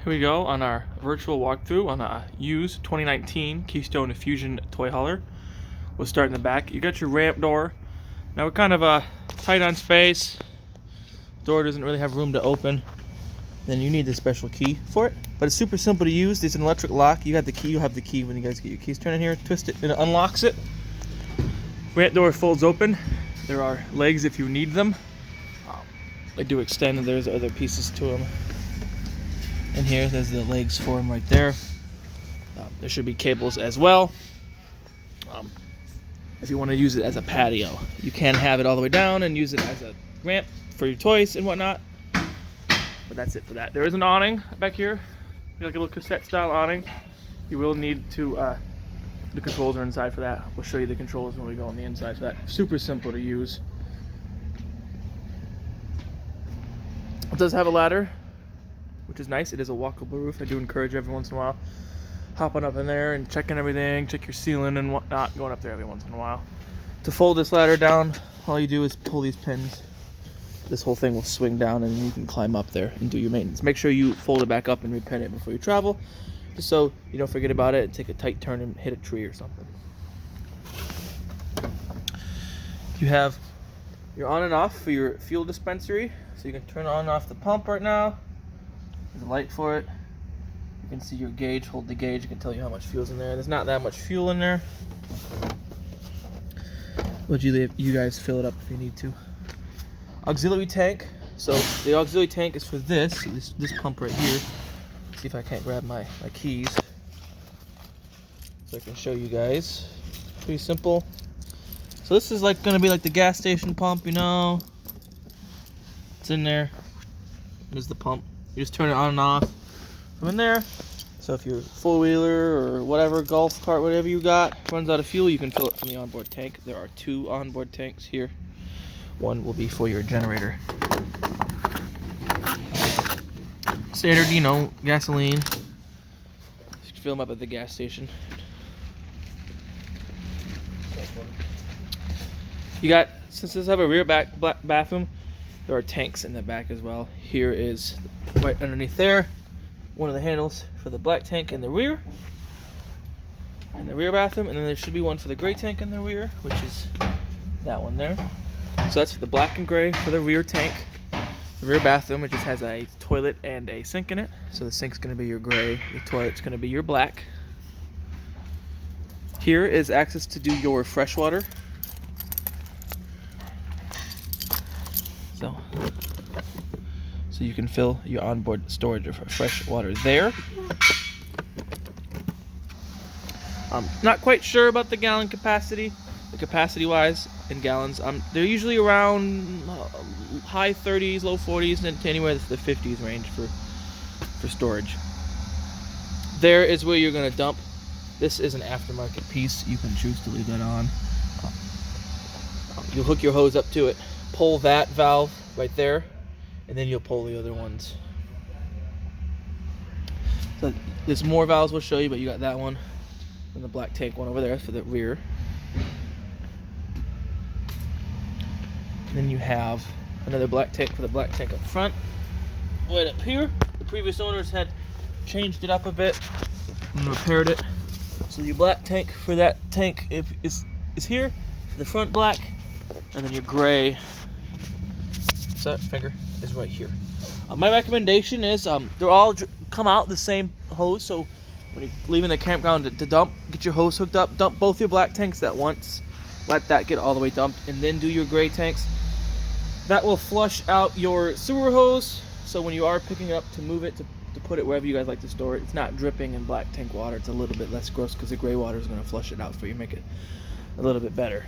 Here we go on our virtual walkthrough on a used 2019 Keystone Fuzion toy hauler. We'll start in the back. You got your ramp door. Now we're kind of tight on space. Door doesn't really have room to open. Then you need the special key for it. But it's super simple to use. It's an electric lock. You got the key. You have the key when you guys get your keys. Turn in here, twist it, and it unlocks it. Ramp door folds open. There are legs if you need them. They do extend, and there's other pieces to them. And here, there's the legs for them right there. There should be cables as well. If you want to use it as a patio, you can have it all the way down and use it as a ramp for your toys and whatnot. But that's it for that. There is an awning back here, like a little cassette style awning. You will need to, the controls are inside for that. We'll show you the controls when we go on the inside for that. Super simple to use. It does have a ladder, which is nice. It is a walkable roof. I do encourage every once in a while hopping up in there and checking everything, check your ceiling and whatnot, going up there every once in a while. To fold this ladder down, all you do is pull these pins. This whole thing will swing down and you can climb up there and do your maintenance. Make sure you fold it back up and repin it before you travel, just so you don't forget about it and take a tight turn and hit a tree or something. You have your on and off for your fuel dispensary, so you can turn on and off the pump right now. There's a light for it. You can see your gauge, hold the gauge, it can tell you how much fuel's in there. There's not that much fuel in there, but you guys fill it up if you need to. Auxiliary tank. So the auxiliary tank is for this pump right here. Let's see if I can't grab my keys so I can show you guys. Pretty simple. So this is like gonna be like the gas station pump, you know. It's in there. There's the pump. You just turn it on and off from in there. So if your four-wheeler or whatever, golf cart, whatever you got, runs out of fuel, you can fill it from the onboard tank. There are two onboard tanks here. One will be for your generator. Standard, you know, gasoline. You can fill them up at the gas station. You got, since this have a rear bathroom, there are tanks in the back as well. Here is right underneath there, one of the handles for the black tank in the rear bathroom, and then there should be one for the gray tank in the rear, which is that one there. So that's the black and gray for the rear tank. The rear bathroom, it just has a toilet and a sink in it. So the sink's going to be your gray, the toilet's going to be your black. Here is access to do your fresh water. So you can fill your onboard storage of fresh water there. I'm not quite sure about the gallon capacity. Capacity-wise in gallons, they're usually around high 30s, low 40s, and to anywhere that's the 50s range for storage. There is where you're going to dump. This is an aftermarket piece. You can choose to leave that on. You'll hook your hose up to it, pull that valve right there, and then you'll pull the other ones. So there's more valves we'll show you, but you got that one and the black tank one over there for the rear. And then you have another black tank for the black tank up front. Right up here, the previous owners had changed it up a bit and repaired it. So your black tank for that tank is here, the front black, and then your gray finger is right here. My recommendation is they're all come out the same hose, so when you're leaving the campground to dump, get your hose hooked up, dump both your black tanks at once, let that get all the way dumped, and then do your gray tanks. That will flush out your sewer hose, so when you are picking it up to move it to put it wherever you guys like to store it, it's not dripping in black tank water. It's a little bit less gross because the gray water is going to flush it out for you, make it a little bit better.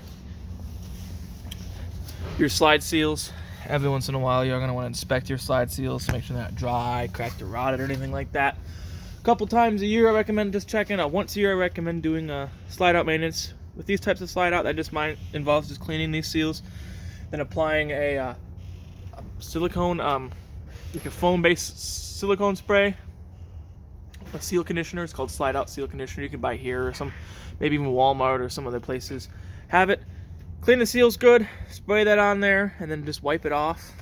Your slide seals, every once in a while you're going to want to inspect your slide seals to make sure they're not dry, cracked, or rotted, or anything like that. A couple times a year I recommend just checking out. Once a year I recommend doing slide out maintenance. With these types of slide out, that just involves just cleaning these seals, then applying a silicone, like a foam-based silicone spray, a seal conditioner. It's called Slide Out Seal Conditioner. You can buy here or maybe even Walmart or some other places have it. Clean the seals good, spray that on there, and then just wipe it off.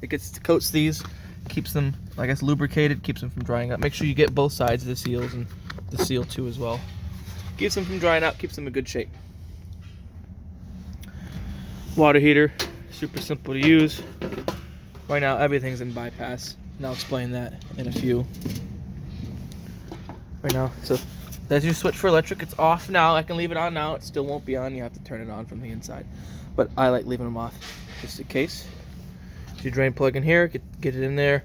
It coats these, Keeps them, I guess, lubricated, keeps them from drying up. Make sure you get both sides of the seals and the seal too as well. Keeps them from drying out, keeps them in good shape. Water heater, super simple to use. Right now everything's in bypass, and I'll explain that in a few. Right now, so there's your switch for electric. It's off now. I can leave it on now. It still won't be on. You have to turn it on from the inside, but I like leaving them off just in case. So your drain plug in here, get it in there,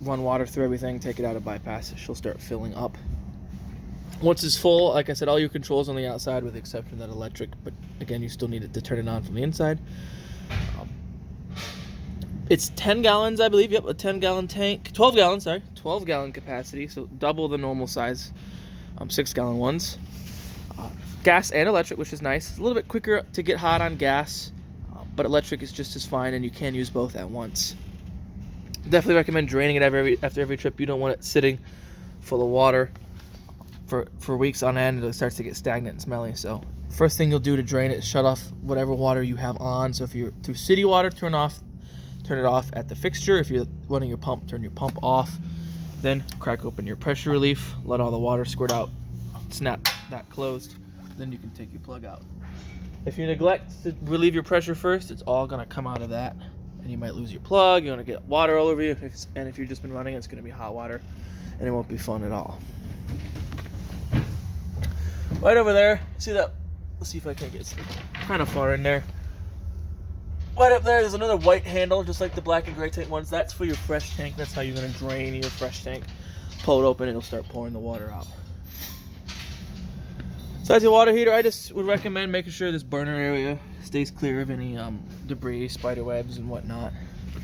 run water through everything, take it out of bypass. She'll start filling up. Once it's full, like I said, all your controls on the outside with the exception of that electric, but again, you still need it to turn it on from the inside. It's 10 gallons, I believe. Yep, a 10-gallon tank. 12 gallons, sorry. 12-gallon capacity, so double the normal size 6-gallon ones. Gas and electric, which is nice. It's a little bit quicker to get hot on gas, but electric is just as fine, and you can use both at once. Definitely recommend draining it after every trip. You don't want it sitting full of water for weeks on end. It starts to get stagnant and smelly. So first thing you'll do to drain it is shut off whatever water you have on. So if you're through city water, turn it off at the fixture. If you're running your pump, turn your pump off. Then crack open your pressure relief, let all the water squirt out, snap that closed, then you can take your plug out. If you neglect to relieve your pressure first, it's all gonna come out of that, and you might lose your plug. You're gonna get water all over you, and if you've just been running, it's gonna be hot water, and it won't be fun at all. Right over there, see that? Let's see if I can get kind of far in there. Right up there's another white handle, just like the black and gray tank ones. That's for your fresh tank. That's how you're gonna drain your fresh tank. Pull it open, it'll start pouring the water out. So that's your water heater. I just would recommend making sure this burner area stays clear of any debris, spider webs and whatnot.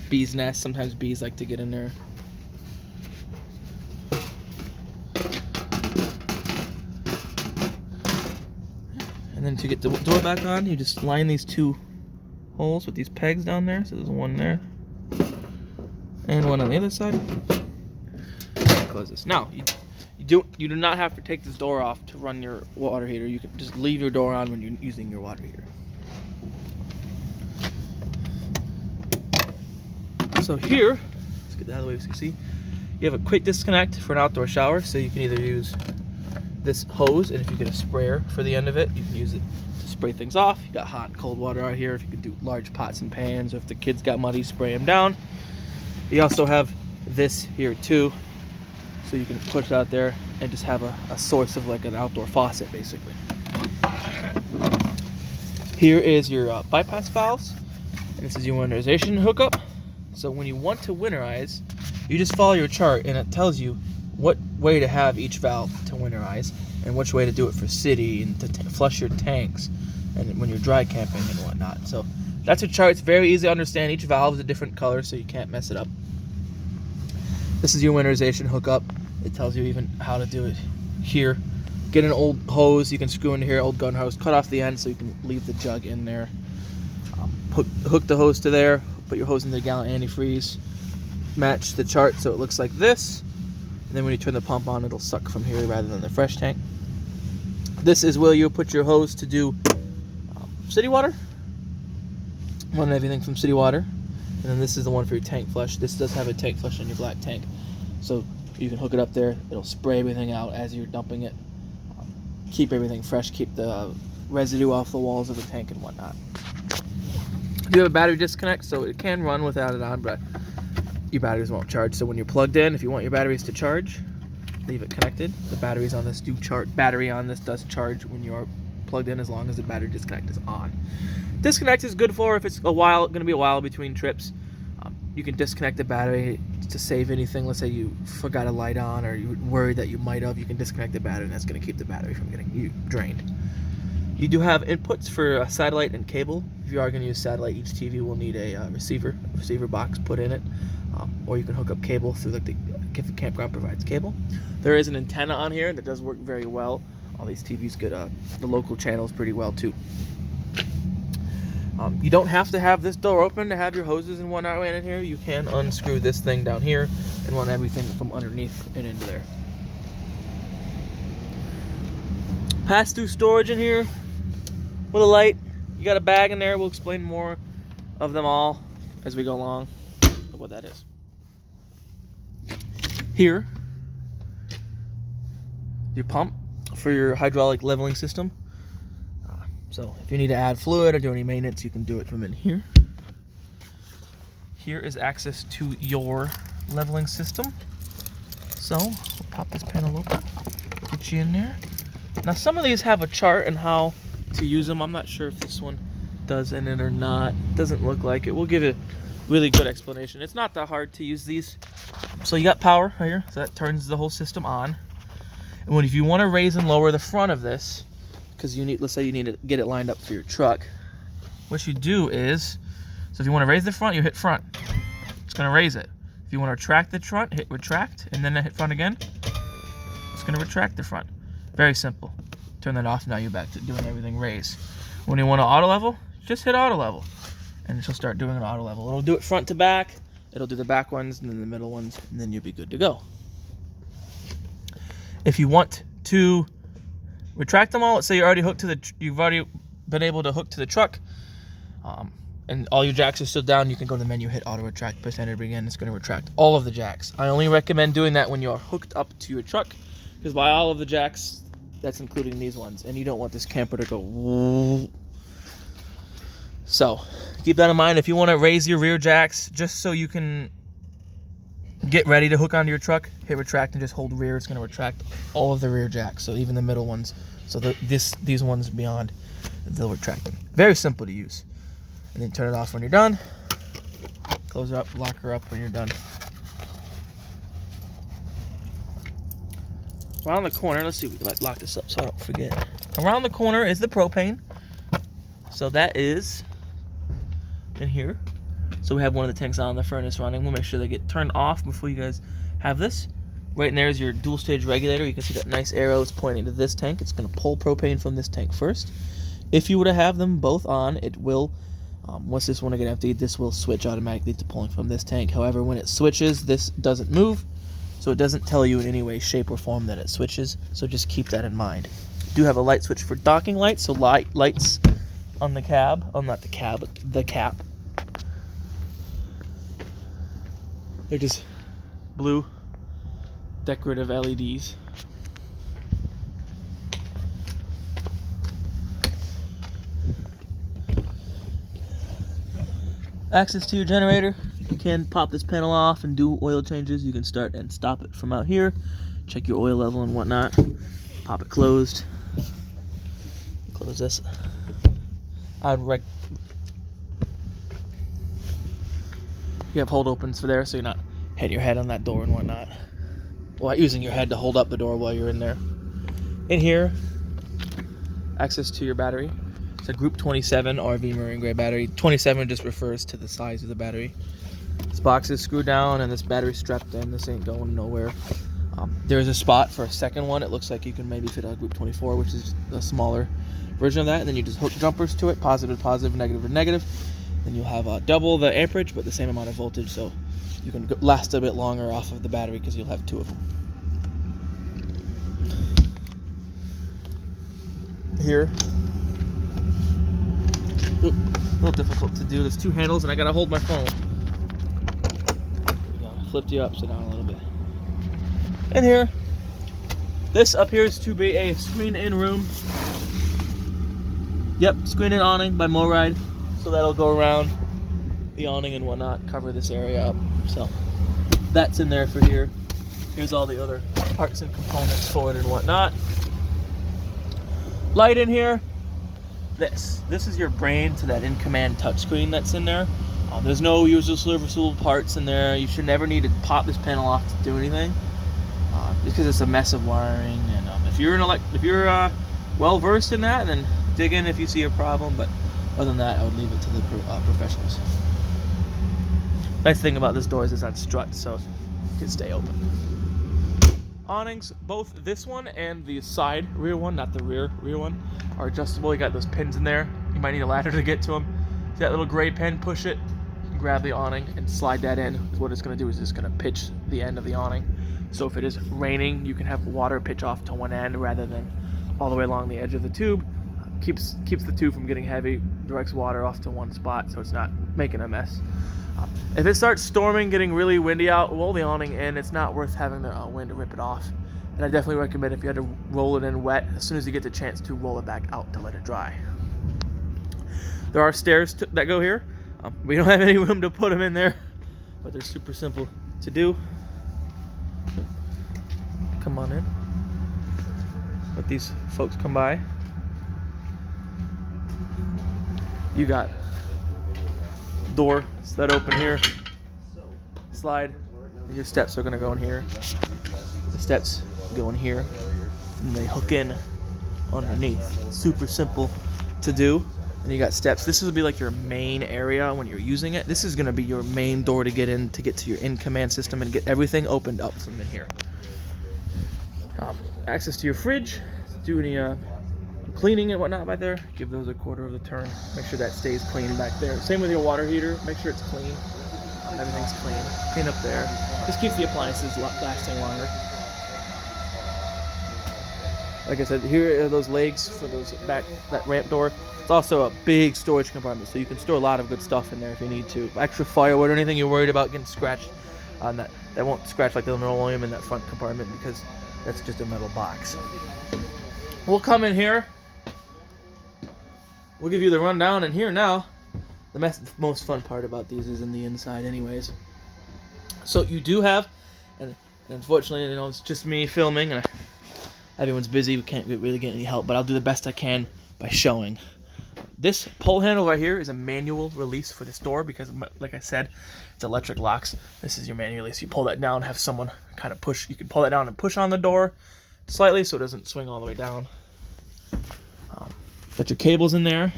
Bees' nests, sometimes bees like to get in there. And then to get the door back on, you just line these two holes with these pegs down there. So there's one there and one on the other side. Close this. Now you do not have to take this door off to run your water heater. You can just leave your door on when you're using your water heater. So here, let's get that out of the way so you can see. You have a quick disconnect for an outdoor shower, so you can either use this hose, and if you get a sprayer for the end of it, you can use it to spray things off. You got hot and cold water out here. If you could do large pots and pans, or if the kids got muddy, spray them down. You also have this here too, so you can push it out there and just have a source of like an outdoor faucet, basically. Here is your bypass valves, and this is your winterization hookup. So when you want to winterize, you just follow your chart, and it tells you what way to have each valve to winterize and which way to do it for city and to flush your tanks and when you're dry camping and whatnot. So that's your chart. It's very easy to understand. Each valve is a different color, so you can't mess it up. This is your winterization hookup. It tells you even how to do it here. Get an old hose you can screw into here, old gun hose, cut off the end so you can leave the jug in there. Hook the hose to there, put your hose in the gallon antifreeze, match the chart so it looks like this, and then when you turn the pump on, it'll suck from here rather than the fresh tank. This is where you'll put your hose to do city water, run everything from city water, and then this is the one for your tank flush. This does have a tank flush in your black tank, so you can hook it up there. It'll spray everything out as you're dumping it, keep everything fresh, keep the residue off the walls of the tank and whatnot. You have a battery disconnect, so it can run without it on, but your batteries won't charge. So when you're plugged in, if you want your batteries to charge, leave it connected. The batteries on this do charge. Battery on this does charge when you are plugged in, as long as the battery disconnect is on. Disconnect is good for if it's going to be a while between trips. You can disconnect the battery to save anything. Let's say you forgot a light on, or you're worried that you might have. You can disconnect the battery, and that's going to keep the battery from getting drained. You do have inputs for satellite and cable. If you are going to use satellite, each TV will need a receiver box put in it, or you can hook up cable through if the campground provides cable. There is an antenna on here that does work very well. All these TVs get the local channels pretty well too. You don't have to have this door open to have your hoses and whatnot ran in here. You can unscrew this thing down here and run everything from underneath and into there. Pass-through storage in here with a light. You got a bag in there. We'll explain more of them all as we go along. what that is. Here, your pump for your hydraulic leveling system. So if you need to add fluid or do any maintenance, you can do it from in here. Here is access to your leveling system. So we'll pop this panel open, get you in there. Now some of these have a chart on how to use them. I'm not sure if this one does in it or not. Doesn't look like it. We'll give it a really good explanation. It's not that hard to use these. So you got power right here, so that turns the whole system on. And if you want to raise and lower the front of this, because you need, let's say you need to get it lined up for your truck, what you do is, so if you want to raise the front, you hit front. It's going to raise it. If you want to retract the front, hit retract, and then hit front again. It's going to retract the front. Very simple. Turn that off, now you're back to doing everything raised. When you want to auto level, just hit auto level, and it'll start doing an auto level. It'll do it front to back, it'll do the back ones, and then the middle ones, and then you'll be good to go. If you want to retract them all, let's say you've already been able to hook to the truck, and all your jacks are still down, you can go to the menu, hit auto retract, press enter again. It's going to retract all of the jacks. I only recommend doing that when you're hooked up to your truck, because by all of the jacks, that's including these ones, and you don't want this camper to go woo. So keep that in mind. If you want to raise your rear jacks just so you can get ready to hook onto your truck, hit retract and just hold rear. It's going to retract all of the rear jacks, so even the middle ones. So these ones beyond, they'll retract them. Very simple to use. And then turn it off when you're done. Close her up, lock her up when you're done. Around the corner, let's see if we can lock this up so I don't forget. Around the corner is the propane. So that is in here. So we have one of the tanks on, the furnace running. We'll make sure they get turned off before you guys have this. Right in there is your dual stage regulator. You can see that nice arrow is pointing to this tank. It's going to pull propane from this tank first. If you were to have them both on, it will, once this one will get emptied, this will switch automatically to pulling from this tank. However, when it switches, this doesn't move. So it doesn't tell you in any way, shape, or form that it switches. So just keep that in mind. You do have a light switch for docking lights. So lights on the cab. Oh, not the cab, but the cap. They're just blue decorative LEDs. Access to your generator. You can pop this panel off and do oil changes. You can start and stop it from out here. Check your oil level and whatnot. Pop it closed. Close this. You have hold opens for there, so you're not hitting your head on that door and whatnot. Well, using your head to hold up the door while you're in there. In here, access to your battery. It's a Group 27 RV Marine Grade battery. 27 just refers to the size of the battery. This box is screwed down and this battery's strapped in. This ain't going nowhere. There's a spot for a second one. It looks like you can maybe fit a Group 24, which is a smaller version of that. And then you just hook jumpers to it, positive to positive, negative to negative. Then you'll have double the amperage, but the same amount of voltage, so you can last a bit longer off of the battery because you'll have two of them. Here, a little difficult to do. There's two handles, and I gotta hold my phone. Flipped you upside down a little bit. And here, this appears to be a screen-in room. Yep, screen-in awning by MoRide. So that'll go around the awning and whatnot, cover this area up. So that's in there for here. Here's all the other parts and components for it and whatnot. Light in here. This is your brain to that in-command touchscreen that's in there. There's no user serviceable parts in there. You should never need to pop this panel off to do anything, because it's a mess of wiring. And if you're well versed in that, then dig in if you see a problem. But other than that, I would leave it to the professionals. Nice thing about this door is it's on struts, so it can stay open. Awnings, both this one and the side rear one, not the rear one, are adjustable. You got those pins in there. You might need a ladder to get to them. See that little gray pin, push it, grab the awning and slide that in. What it's going to do is it's going to pitch the end of the awning. So if it is raining, you can have water pitch off to one end rather than all the way along the edge of the tube. Keeps the tube from getting heavy, directs water off to one spot so it's not making a mess. If it starts storming, getting really windy out, roll the awning in. It's not worth having the wind to rip it off. And I definitely recommend if you had to roll it in wet, as soon as you get the chance to roll it back out to let it dry. There are stairs that go here. We don't have any room to put them in there, but they're super simple to do. Come on in. Let these folks come by. You got door that open here, slide, and your steps are gonna go in here. The steps go in here, and they hook in underneath. Super simple to do. And you got steps. This will be like your main area when you're using it. This is gonna be your main door to get in, to get to your in-command system and get everything opened up from in here. Access to your fridge, do any cleaning and whatnot by there. Give those a quarter of the turn. Make sure that stays clean back there. Same with your water heater. Make sure it's clean. Everything's clean. Clean up there. Just keeps the appliances lasting longer. Like I said, here are those legs for those back, that ramp door. It's also a big storage compartment, so you can store a lot of good stuff in there if you need to. Extra firewood or anything you're worried about getting scratched on that won't scratch like the linoleum in that front compartment, because that's just a metal box. We'll come in here. We'll give you the rundown in here now. The most fun part about these is in the inside anyways. So you do have, and unfortunately, you know, it's just me filming and everyone's busy. We can't really get any help, but I'll do the best I can by showing. This pull handle right here is a manual release for this door because, like I said, it's electric locks. This is your manual release. You pull that down, have someone kind of push. You can pull that down and push on the door slightly so it doesn't swing all the way down. Got your cables in there.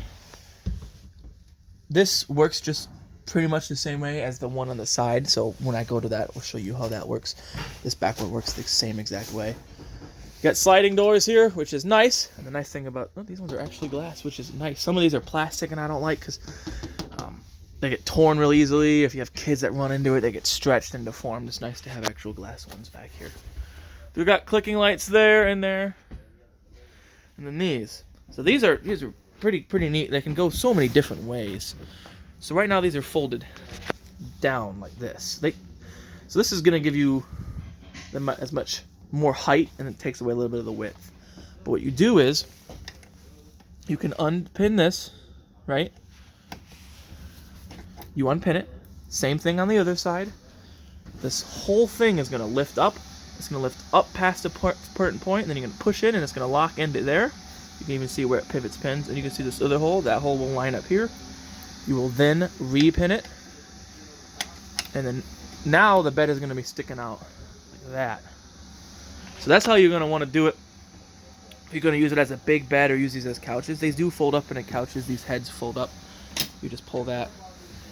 This works just pretty much the same way as the one on the side. So when I go to that, I'll show you how that works. This backward works the same exact way. You got sliding doors here, which is nice. And the nice thing about these ones are actually glass, which is nice. Some of these are plastic, and I don't like because they get torn real easily. If you have kids that run into it, they get stretched and deformed. It's nice to have actual glass ones back here. We've got clicking lights there and there, and then these. So these are pretty neat. They can go so many different ways. So right now these are folded down like this. So this is gonna give you as much more height, and it takes away a little bit of the width. But what you do is you can unpin this, right? You unpin it. Same thing on the other side. This whole thing is gonna lift up. It's gonna lift up past a certain point, and then you're gonna push in, and it's gonna lock into there. You can even see where it pivots pins, and you can see this other hole. That hole will line up here. You will then repin it, and then now the bed is going to be sticking out like that. So that's how you're going to want to do it. If you're going to use it as a big bed or use these as couches, they do fold up into couches. These heads fold up. You just pull that,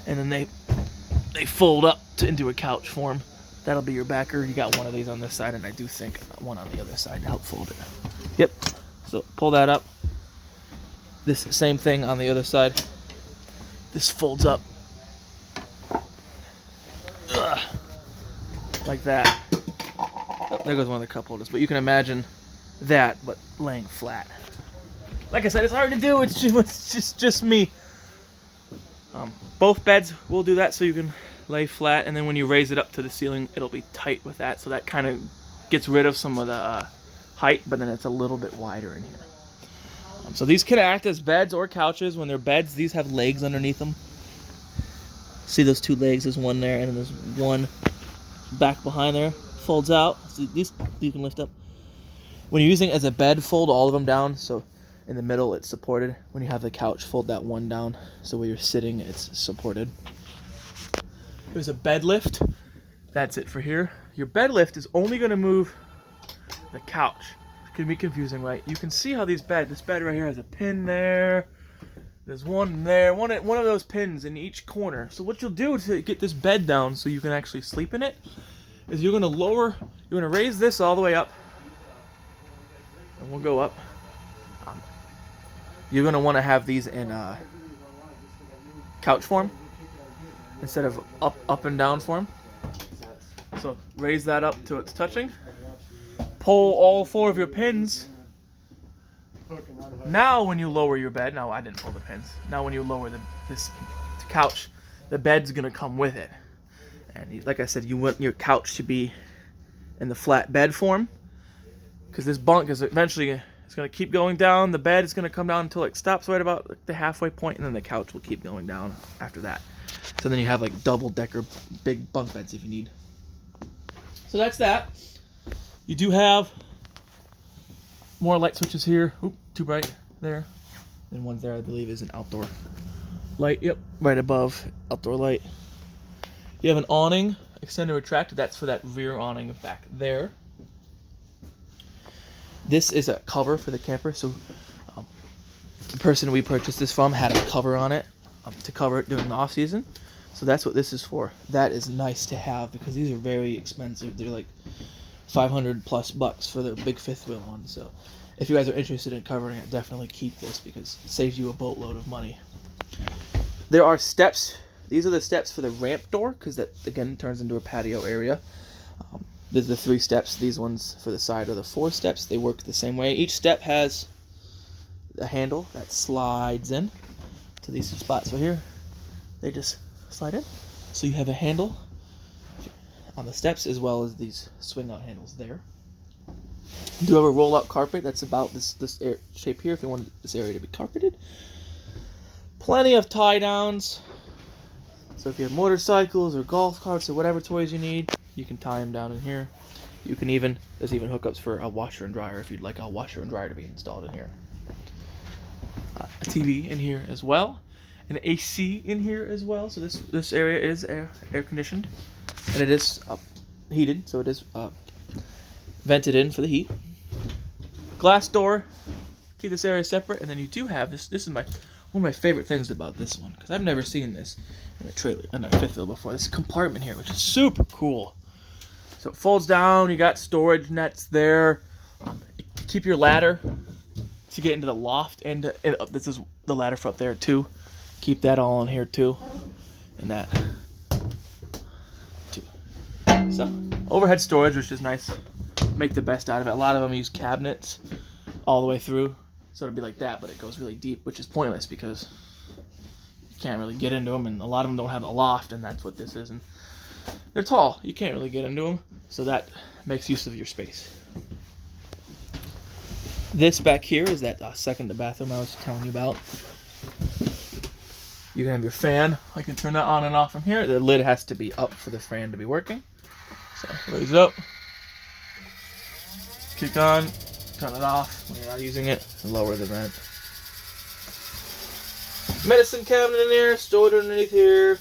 and then they fold up into a couch form. That'll be your backer. You got one of these on this side, and I do think one on the other side to help fold it. Yep. So pull that up. This same thing on the other side. This folds up. Ugh. Like that. Oh, there goes one of the cup holders. But you can imagine that, but laying flat. Like I said, it's hard to do. It's just me. Both beds will do that, so you can lay flat, and then when you raise it up to the ceiling, it'll be tight with that. So that kind of gets rid of some of the height, but then it's a little bit wider in here. So these can act as beds or couches. When they're beds, these have legs underneath them. See those two legs? There's one there, and then there's one back behind there. Folds out. So these you can lift up. When you're using it as a bed, fold all of them down. So in the middle, it's supported. When you have the couch, fold that one down. So where you're sitting, it's supported. There's a bed lift. That's it for here. Your bed lift is only going to move the couch. It can be confusing, right? You can see how this bed right here has a pin there. There's one there, one of those pins in each corner. So what you'll do to get this bed down so you can actually sleep in it is you're going to raise this all the way up. And we'll go up. You're going to want to have these in couch form instead of up and down form. So raise that up till it's touching. Pull all 4 of your pins. Now when you lower your bed, now I didn't pull the pins. Now when you lower this couch, the bed's gonna come with it. And like I said, you want your couch to be in the flat bed form, because this bunk is eventually it's gonna keep going down. The bed is gonna come down until it stops right about the halfway point, and then the couch will keep going down after that. So then you have like double decker big bunk beds if you need. So that's that. You do have more light switches here. Oop, too bright there. And one there I believe is an outdoor light. Yep, right above outdoor light. You have an awning, extended retracted. That's for that rear awning back there. This is a cover for the camper. So the person we purchased this from had a cover on it to cover it during the off season. So that's what this is for. That is nice to have because these are very expensive. They're like $500+ for the big fifth wheel one. So if you guys are interested in covering it, definitely keep this because it saves you a boatload of money. There are steps. These are the steps for the ramp door because that again turns into a patio area. There's the 3 steps. These ones for the side are the 4 steps. They work the same way. Each step has a handle that slides in to these spots right here. They just slide in. So you have a handle on the steps as well as these swing out handles there. You do have a roll out carpet that's about this shape here if you want this area to be carpeted. Plenty of tie downs. So if you have motorcycles or golf carts or whatever toys you need, you can tie them down in here. You can even, there's even hookups for a washer and dryer if you'd like a washer and dryer to be installed in here. A TV in here as well. An AC in here as well. So this area is air conditioned. And it is heated, so it is vented in for the heat. Glass door, keep this area separate. And then you do have this is one of my favorite things about this one, because I've never seen this in a trailer, in a fifth wheel before. This compartment here, which is super cool. So it folds down, you got storage nets there. Keep your ladder to get into the loft, and this is the ladder for up there too. Keep that all in here too, and that too. So overhead storage, which is nice. Make the best out of it. A lot of them use cabinets all the way through. So it'll be like that, but it goes really deep, which is pointless because you can't really get into them, and a lot of them don't have a loft, and that's what this is. And they're tall. You can't really get into them, so that makes use of your space. This back here is that second bathroom I was telling you about. You can have your fan. I can turn that on and off from here. The lid has to be up for the fan to be working. So raise it up. Kick on. Turn it off when you're not using it, and lower the vent. Medicine cabinet in there, stored underneath here.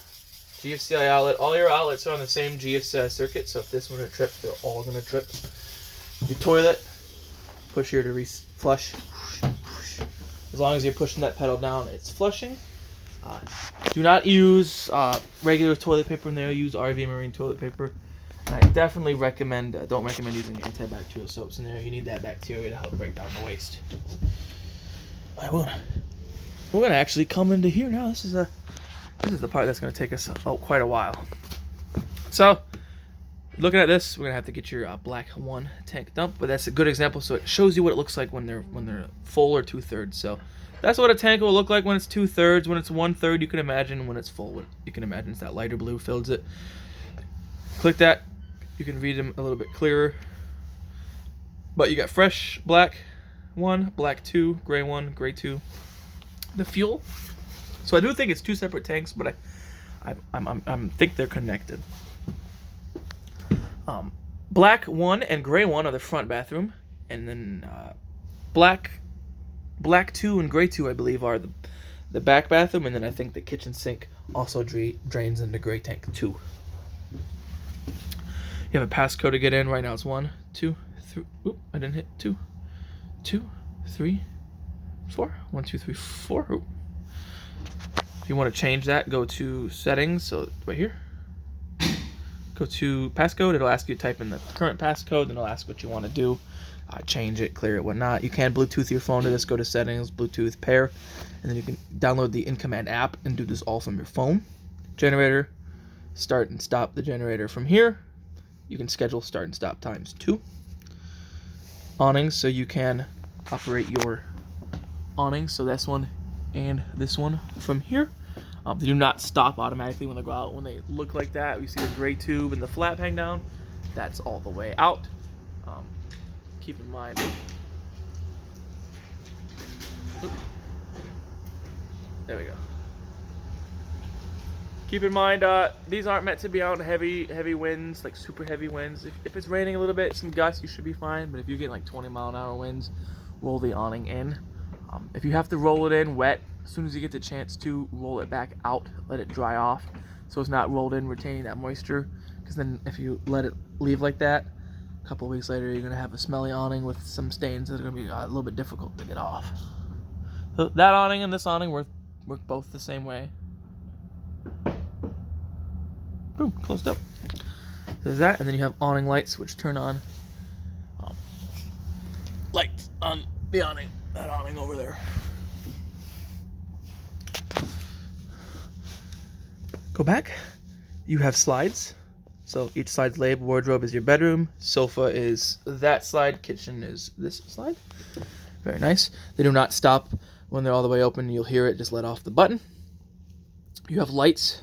GFCI outlet. All your outlets are on the same GFCI circuit, so if this one trips, they're all going to trip. Your toilet, push here to flush. As long as you're pushing that pedal down, it's flushing. Do not use regular toilet paper in there. Use RV Marine toilet paper. I definitely recommend, don't recommend using antibacterial soaps in there. You need that bacteria to help break down the waste. We're going to actually come into here now. This is the part that's going to take us quite a while. So, looking at this, we're going to have to get your black 1 tank dump, but that's a good example, so it shows you what it looks like when they're full or 2/3. So, that's what a tank will look like when it's 2/3. When it's 1/3, you can imagine when it's full. You can imagine it's that lighter blue fills it. Click that. You can read them a little bit clearer. But you got fresh black 1, black 2, gray 1, gray 2. The fuel. So I do think it's 2 separate tanks, but I think they're connected. Black 1 and gray 1 are the front bathroom, and then black 2 and gray 2 I believe are the back bathroom, and then I think the kitchen sink also drains into gray tank 2. You have a passcode to get in. Right now it's 1, 2, 3. Oop, I didn't hit 2, 2, 3, 4. 1, 2, 3, 4. Oop. If you want to change that, go to settings. So right here, go to passcode. It'll ask you to type in the current passcode, and it'll ask what you want to do. Change it, clear it, whatnot. You can Bluetooth your phone to this. Go to settings, Bluetooth pair, and then you can download the in-command app and do this all from your phone. Generator, start and stop the generator from here. You can schedule start and stop times 2. Awnings, so you can operate your awnings. So this one and this one from here. They do not stop automatically when they go out. When they look like that, we see the gray tube and the flap hang down. That's all the way out. Keep in mind. There we go. Keep in mind, these aren't meant to be out in heavy winds, like super heavy winds. If it's raining a little bit, some gusts, you should be fine. But if you get like 20-mile-an-hour winds, roll the awning in. If you have to roll it in wet, as soon as you get the chance to, roll it back out, let it dry off, so it's not rolled in, retaining that moisture. Because then if you let it leave like that, a couple of weeks later, you're gonna have a smelly awning with some stains that are gonna be a little bit difficult to get off. So that awning and this awning work both the same way. Boom, closed up. There's that, and then you have awning lights, which turn on. Lights on the awning, that awning over there. Go back. You have slides. So each slide's labeled. Wardrobe is your bedroom. Sofa is that slide. Kitchen is this slide. Very nice. They do not stop when they're all the way open. You'll hear it. Just let off the button. You have lights.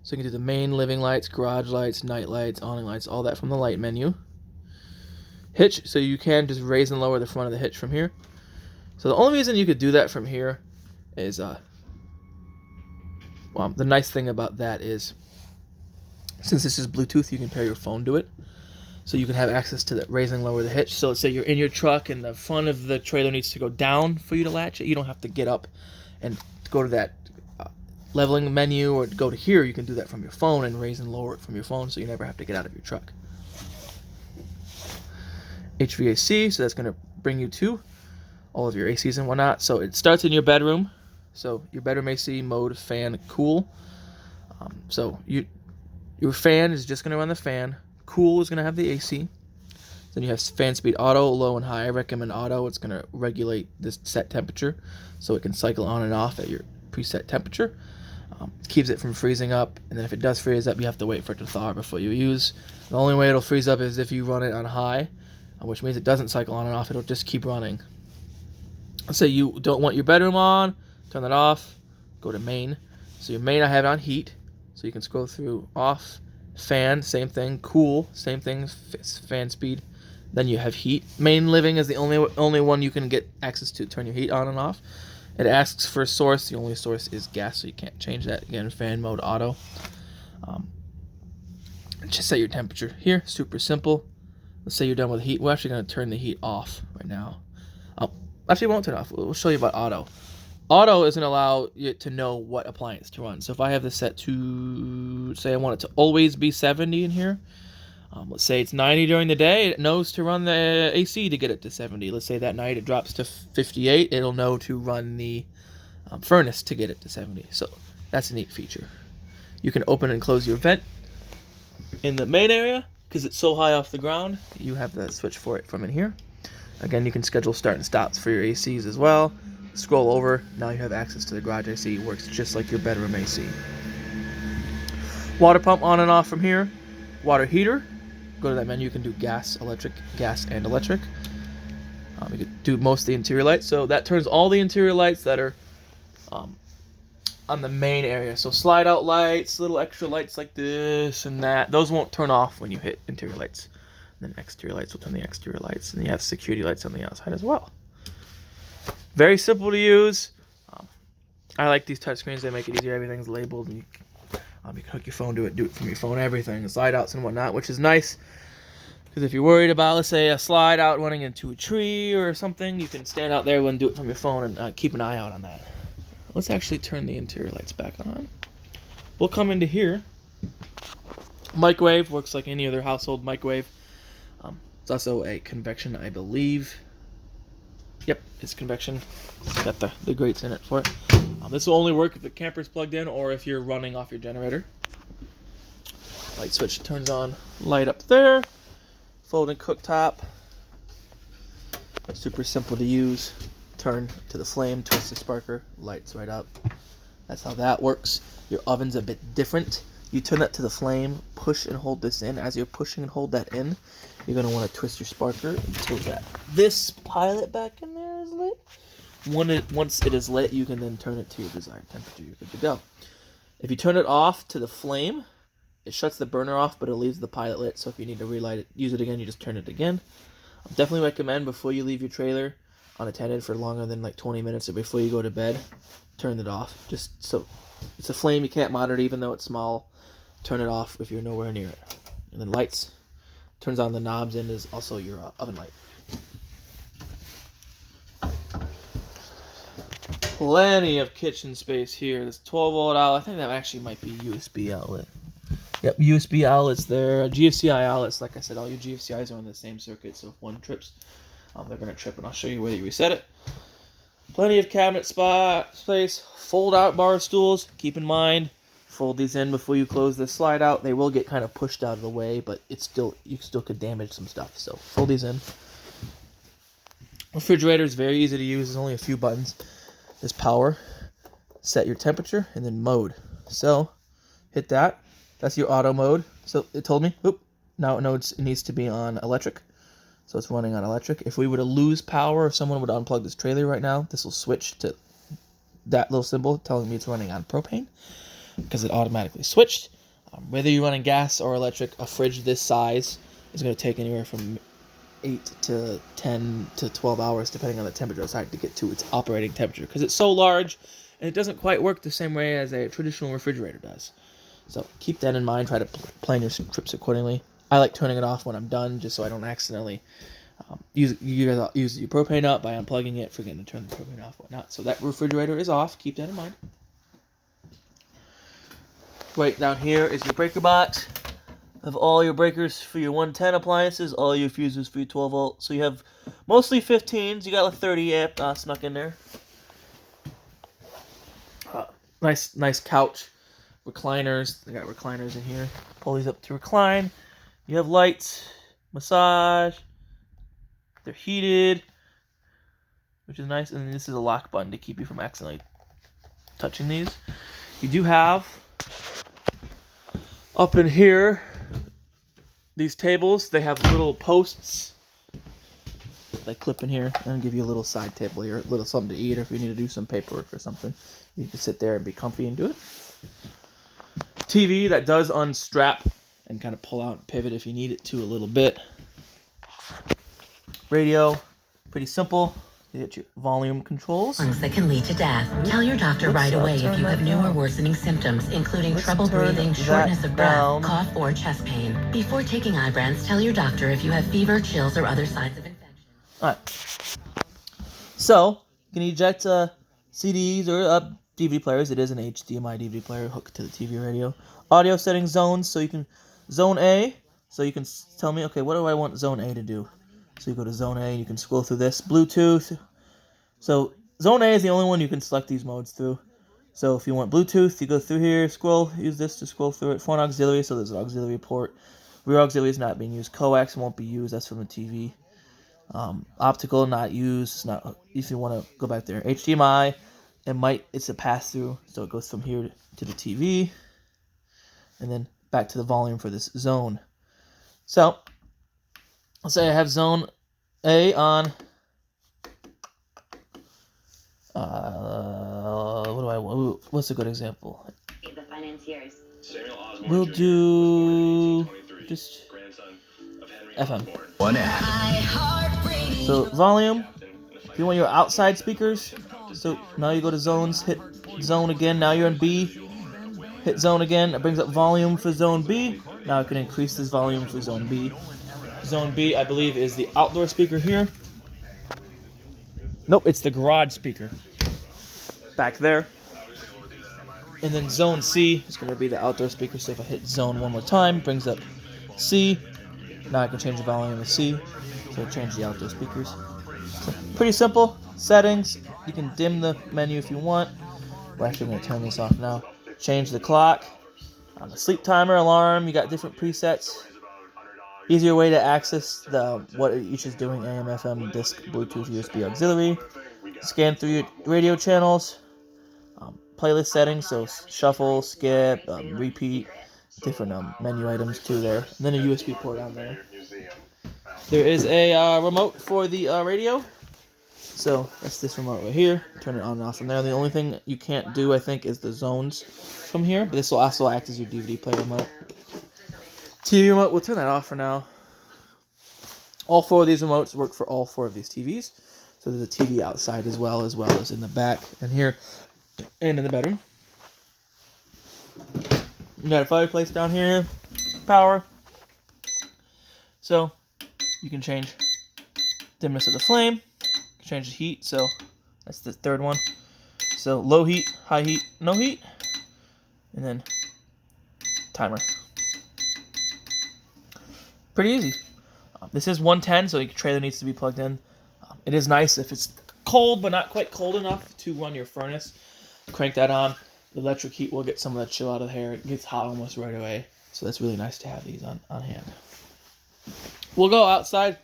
So you can do the main living lights, garage lights, night lights, awning lights, all that from the light menu. Hitch. So you can just raise and lower the front of the hitch from here. So the only reason you could do that from here is, well, the nice thing about that is, since this is Bluetooth, you can pair your phone to it. So you can have access to the raise and lower the hitch. So let's say you're in your truck and the front of the trailer needs to go down for you to latch it. You don't have to get up and go to that leveling menu or go to here. You can do that from your phone and raise and lower it from your phone, so you never have to get out of your truck. HVAC, so that's going to bring you to all of your ACs and whatnot. So it starts in your bedroom. So your bedroom AC mode, fan, cool. So your fan is just going to run the fan. Cool is going to have the AC. Then you have fan speed auto, low and high. I recommend auto. It's going to regulate this set temperature, so it can cycle on and off at your preset temperature. Keeps it from freezing up, and then if it does freeze up, you have to wait for it to thaw before you use. The only way it'll freeze up is if you run it on high, which means it doesn't cycle on and off. It'll just keep running. Let's say you don't want your bedroom on, turn that off, go to main. So your main, I have it on heat, so you can scroll through off, fan, same thing, cool, same thing, fan speed. Then you have heat. Main living is the only one you can get access to turn your heat on and off. It asks for a source. The only source is gas, so you can't change that. Again, fan mode auto. Just set your temperature here. Super simple. Let's say you're done with heat. We're actually going to turn the heat off right now. Actually, we won't turn it off. We'll show you about auto. Auto is going to allow you to know what appliance to run. So if I have this set to, say I want it to always be 70 in here. Let's say it's 90 during the day. It knows to run the AC to get it to 70. Let's say that night it drops to 58. It'll know to run the furnace to get it to 70. So that's a neat feature. You can open and close your vent in the main area because it's so high off the ground. You have the switch for it from in here. Again, you can schedule start and stops for your ACs as well. Scroll over. Now you have access to the garage AC. It works just like your bedroom AC. Water pump on and off from here. Water heater. Go to that menu. You can do gas, and electric. You can do most of the interior lights. So that turns all the interior lights that are on the main area. So slide out lights, little extra lights like this and that. Those won't turn off when you hit interior lights. And then exterior lights will turn the exterior lights. And you have security lights on the outside as well. Very simple to use. I like these touchscreens. They make it easier. Everything's labeled. And you can hook your phone to it, do it from your phone, everything, slide outs and whatnot, which is nice. Because if you're worried about, let's say, a slide out running into a tree or something, you can stand out there and do it from your phone and keep an eye out on that. Let's actually turn the interior lights back on. We'll come into here. Microwave works like any other household microwave. It's also a convection, I believe. Yep, it's convection. It's got the grates in it for it. This will only work if the camper's plugged in or if you're running off your generator. Light switch turns on, light up there. Folding cooktop. Super simple to use. Turn to the flame, twist the sparker, lights right up. That's how that works. Your oven's a bit different. You turn that to the flame, push and hold this in. As you're pushing and hold that in, you're going to want to twist your sparker until this pilot back in there is lit. Once it is lit, you can then turn it to your desired temperature. You're good to go. If you turn it off to the flame, it shuts the burner off, but it leaves the pilot lit. So if you need to relight it, use it again, you just turn it again. I definitely recommend before you leave your trailer unattended for longer than like 20 minutes or before you go to bed, turn it off. Just so it's a flame you can't monitor even though it's small. Turn it off if you're nowhere near it. And then lights, turns on the knobs and is also your oven light. Plenty of kitchen space here. This 12-volt outlet, I think that actually might be USB outlet. Yep, USB outlets there. GFCI outlets, like I said, all your GFCIs are on the same circuit, so if one trips, they're going to trip, and I'll show you where you reset it. Plenty of cabinet space. Fold-out bar stools. Keep in mind, fold these in before you close this slide out. They will get kind of pushed out of the way, but you still could damage some stuff, so fold these in. Refrigerator is very easy to use. There's only a few buttons. There's power, set your temperature, and then mode. So, hit that. That's your auto mode. So, it told me, now it knows it needs to be on electric. So, it's running on electric. If we were to lose power, if someone would unplug this trailer right now, this will switch to that little symbol telling me it's running on propane because it automatically switched. Whether you're running gas or electric, a fridge this size is going to take anywhere from 8 to 10 to 12 hours depending on the temperature outside to get to its operating temperature because it's so large and it doesn't quite work the same way as a traditional refrigerator does. So keep that in mind. Try to plan your trips accordingly. I like turning it off when I'm done just so I don't accidentally use your propane up by unplugging it, forgetting to turn the propane off, whatnot. So that refrigerator is off. Keep that in mind. Right down here is your breaker box. Of all your breakers for your 110 appliances, all your fuses for your 12 volt. So you have mostly 15s. You got like 30 amp snuck in there. Nice couch. Recliners. They got recliners in here. Pull these up to recline. You have lights, massage. They're heated, which is nice. And this is a lock button to keep you from accidentally touching these. You do have up in here these tables. They have little posts that clip in here and give you a little side table here, a little something to eat, or if you need to do some paperwork or something, you can sit there and be comfy and do it. TV that does unstrap and kind of pull out and pivot if you need it to a little bit. Radio, pretty simple. You get your volume controls. That can lead to death. Tell your doctor right away if you have new or worsening symptoms, including trouble breathing, shortness of breath, cough, or chest pain. Before taking Ibrance, tell your doctor if you have fever, chills, or other signs of infection. Alright. So, you can eject CDs or DVD players. It is an HDMI DVD player hooked to the TV radio. Audio setting zones, so you can zone A, so you can tell me, okay, what do I want zone A to do? So you go to zone A, and you can scroll through this. Bluetooth. So zone A is the only one you can select these modes through. So if you want Bluetooth, you go through here, scroll, use this to scroll through it. Phone auxiliary, so there's an auxiliary port. Rear auxiliary is not being used. Coax won't be used, that's from the TV. Optical, not used. It's not, if you want to go back there. HDMI, it's a pass-through, so it goes from here to the TV. And then back to the volume for this zone. So, let's say I have zone A on. What's a good example? The financiers. We'll do just FM. So volume. If you want your outside speakers, so now you go to zones, hit zone again. Now you're in B. Hit zone again. It brings up volume for zone B. Now I can increase this volume for zone B. Zone B, I believe, is the outdoor speaker here. Nope, it's the garage speaker. Back there. And then zone C is going to be the outdoor speaker. So if I hit zone one more time, it brings up C. Now I can change the volume of C. So change the outdoor speakers. So pretty simple. Settings. You can dim the menu if you want. We're actually going to turn this off now. Change the clock. The sleep timer, alarm. You got different presets. Easier way to access what each is doing: AM, FM, disc, Bluetooth, USB, auxiliary. Scan through your radio channels. Playlist settings, so shuffle, skip, repeat, different menu items too there. And then a USB port on there. There is a remote for the radio. So that's this remote right here. Turn it on and off from there. The only thing you can't do, I think, is the zones from here. But this will also act as your DVD player remote. TV remote, we'll turn that off for now. All 4 of these remotes work for all 4 of these TVs. So there's a TV outside as well as in the back and here and in the bedroom. You got a fireplace down here, power. So you can change dimness of the flame, change the heat. So that's the third one. So low heat, high heat, no heat, and then timer. Pretty easy. This is 110, so your trailer needs to be plugged in. It is nice if it's cold, but not quite cold enough to run your furnace. Crank that on. The electric heat will get some of that chill out of the hair. It gets hot almost right away. So that's really nice to have these on hand. We'll go outside.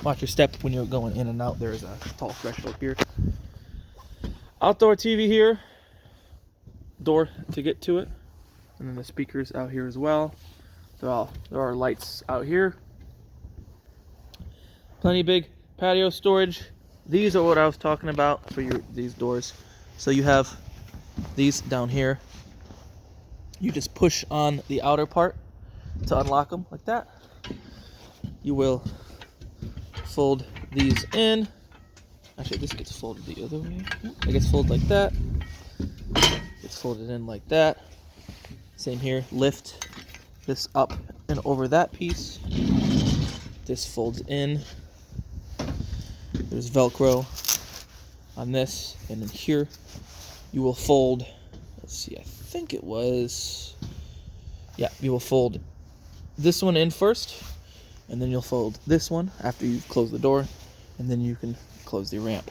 Watch your step when you're going in and out. There's a tall threshold here. Outdoor TV here. Door to get to it. And then the speakers out here as well. There are lights out here. Plenty big patio storage. These are what I was talking about for these doors. So you have these down here. You just push on the outer part to unlock them like that. You will fold these in. Actually, this gets folded the other way. It gets folded like that. Gets folded in like that. Same here. Lift this up and over that piece. This folds in. There's Velcro on this, and then here you will fold. Let's see, I think it was. Yeah, you will fold this one in first, and then you'll fold this one after you've closed the door, and then you can close the ramp.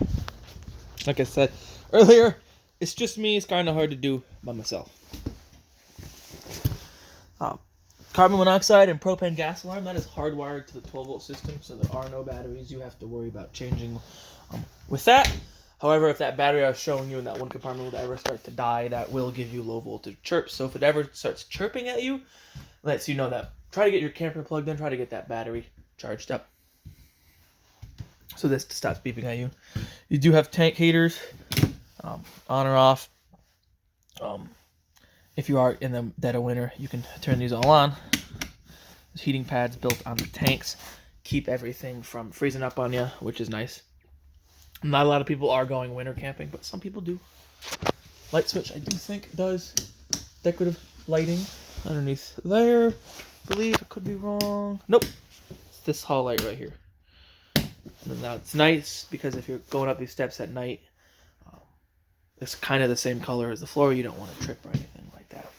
Like I said earlier, it's just me. It's kind of hard to do by myself. Carbon monoxide and propane gas alarm, that is hardwired to the 12-volt system, so there are no batteries you have to worry about changing with that. However, if that battery I was showing you in that one compartment would ever start to die, that will give you low voltage chirps. So if it ever starts chirping at you, lets you know that. Try to get your camper plugged in, try to get that battery charged up, so this stops beeping at you. You do have tank heaters, on or off. If you are in the dead of winter, you can turn these all on. There's heating pads built on the tanks. Keep everything from freezing up on you, which is nice. Not a lot of people are going winter camping, but some people do. Light switch, I do think, does decorative lighting underneath there. I believe, I could be wrong. Nope. It's this hall light right here. And then now it's nice because if you're going up these steps at night, it's kind of the same color as the floor. You don't want to trip or anything like that.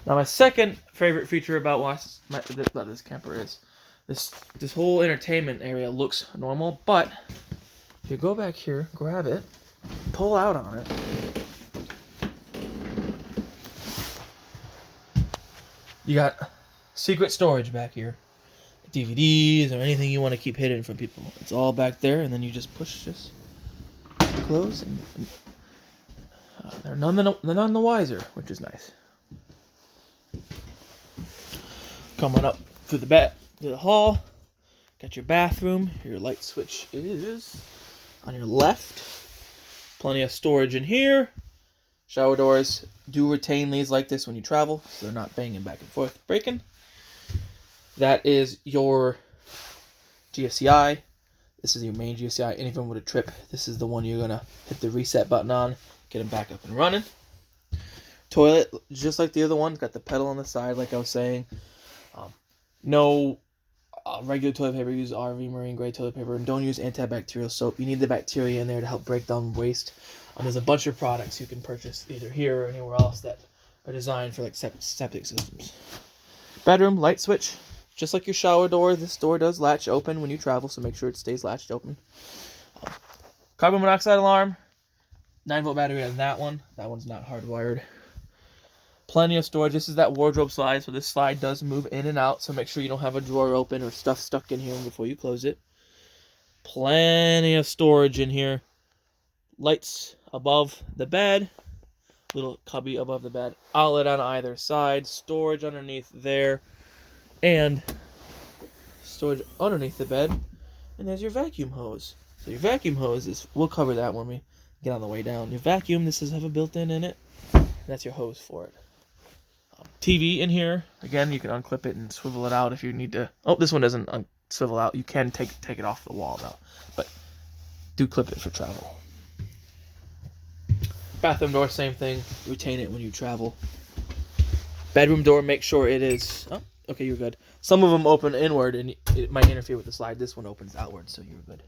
Now, my second favorite feature about this camper is this whole entertainment area looks normal, but if you go back here, grab it, pull out on it, you got secret storage back here. DVDs or anything you want to keep hidden from people. It's all back there, and then you just push this close, and they're none the wiser, which is nice. Coming up through the hall, got your bathroom. Your light switch is on your left. Plenty of storage in here. Shower doors do retain these like this when you travel, so they're not banging back and forth, breaking. That is your GFCI. This is your main GFCI. Any of them with a trip, this is the one you're gonna hit the reset button on, get them back up and running. Toilet, just like the other one, got the pedal on the side, like I was saying. No regular toilet paper. Use RV marine grade toilet paper, and don't use antibacterial soap. You need the bacteria in there to help break down waste. There's a bunch of products you can purchase either here or anywhere else that are designed for like septic systems. Bedroom light switch, just like your shower door. This door does latch open when you travel, so make sure it stays latched open. Carbon monoxide alarm, 9-volt battery on that one. That one's not hardwired. Plenty of storage. This is that wardrobe slide, so this slide does move in and out, so make sure you don't have a drawer open or stuff stuck in here before you close it. Plenty of storage in here. Lights above the bed. Little cubby above the bed. Outlet on either side. Storage underneath there. And storage underneath the bed And there's your vacuum hose. So your vacuum hose is, we'll cover that when we get on the way down. Your vacuum, this does have a built-in in it. That's your hose for it. TV in here. Again, you can unclip it and swivel it out if you need to. Oh, this one doesn't swivel out. You can take it off the wall though. But do clip it for travel. Bathroom door, same thing. Retain it when you travel. Bedroom door, make sure it is... Oh, okay, you're good. Some of them open inward and it might interfere with the slide. This one opens outward, so you're good.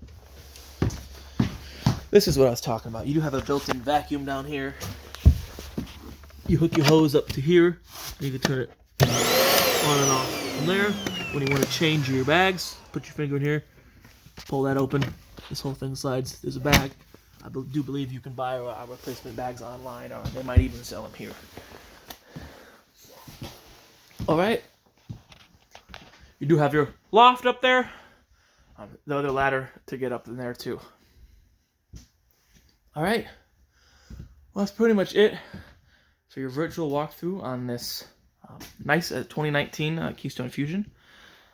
This is what I was talking about. You do have a built-in vacuum down here. You hook your hose up to here. You can turn it on and off from there. When you want to change your bags, put your finger in here, pull that open. This whole thing slides. There's a bag. I do believe you can buy replacement bags online, or they might even sell them here. All right. You do have your loft up there. The other ladder to get up in there too. All right. Well, that's pretty much it for your virtual walkthrough on this nice 2019 Keystone Fuzion.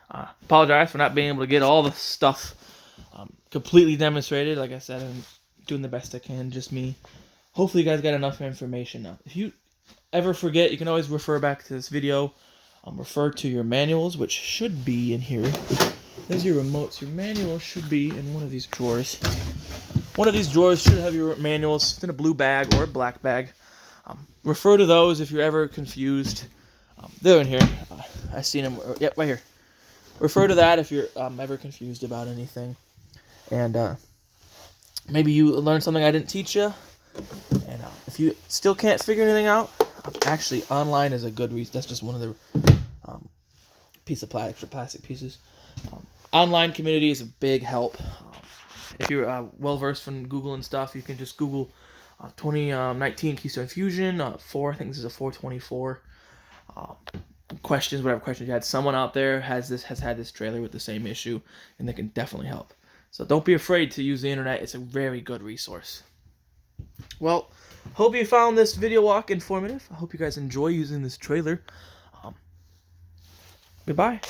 Apologize for not being able to get all the stuff completely demonstrated. Like I said, I'm doing the best I can, just me. Hopefully you guys got enough information now. If you ever forget, you can always refer back to this video. Refer to your manuals, which should be in here. There's your remotes. Your manual should be in one of these drawers. One of these drawers should have your manuals. It's in a blue bag or a black bag. Refer to those if you're ever confused. They're in here. I've seen them. Yep, right here. Refer to that if you're ever confused about anything. And maybe you learned something I didn't teach you. And if you still can't figure anything out, actually, online is a good reason. That's just one of the extra plastic pieces. Online community is a big help. If you're well-versed from Google and stuff, you can just Google 2019 Keystone Fuzion 4. I think this is a 424. Questions, whatever questions you had. Someone out there has had this trailer with the same issue, and they can definitely help. So don't be afraid to use the internet. It's a very good resource. Well, hope you found this video walk informative. I hope you guys enjoy using this trailer. Goodbye.